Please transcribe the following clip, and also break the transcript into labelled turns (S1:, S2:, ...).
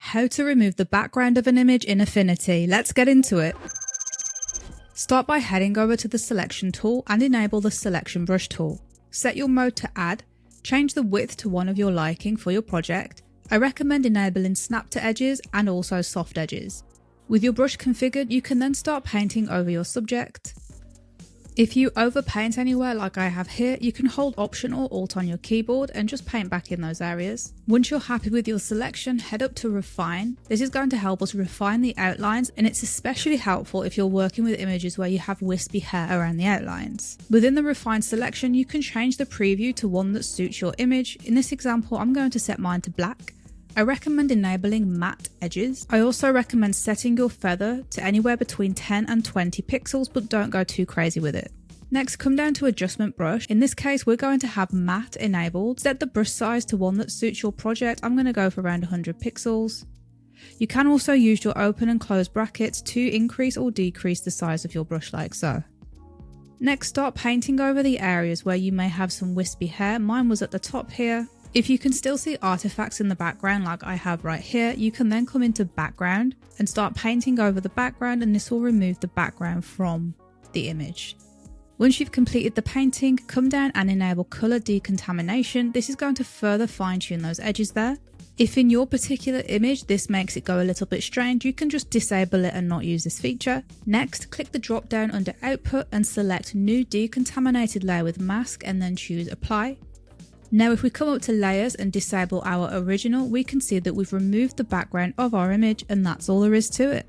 S1: How to remove the background of an image in Affinity. Let's get into it. Start by heading over to the selection tool and enable the selection brush tool. Set your mode to add, change the width to one of your liking for your project. I recommend enabling snap to edges and also soft edges. With your brush configured, you can then start painting over your subject. If you overpaint anywhere like I have here, you can hold Option or Alt on your keyboard and just paint back in those areas. Once you're happy with your selection, head up to Refine. This is going to help us refine the outlines, and it's especially helpful if you're working with images where you have wispy hair around the outlines. Within the Refine selection, you can change the preview to one that suits your image. In this example, I'm going to set mine to black. I recommend enabling matte edges. I also recommend setting your feather to anywhere between 10 and 20 pixels, but don't go too crazy with it. Next, come down to adjustment brush. In this case, we're going to have matte enabled. Set the brush size to one that suits your project. I'm going to go for around 100 pixels. You can also use your open and close brackets to increase or decrease the size of your brush like so. Next, start painting over the areas where you may have some wispy hair. Mine was at the top here. If you can still see artifacts in the background like I have right here, you can then come into background and start painting over the background, and this will remove the background from the image. Once you've completed the painting, come down and enable color decontamination. This is going to further fine tune those edges there. If in your particular image this makes it go a little bit strange, you can just disable it and not use this feature. Next, click the drop down under output and select new decontaminated layer with mask and then choose apply. Now if we come up to layers and disable our original, we can see that we've removed the background of our image, and that's all there is to it.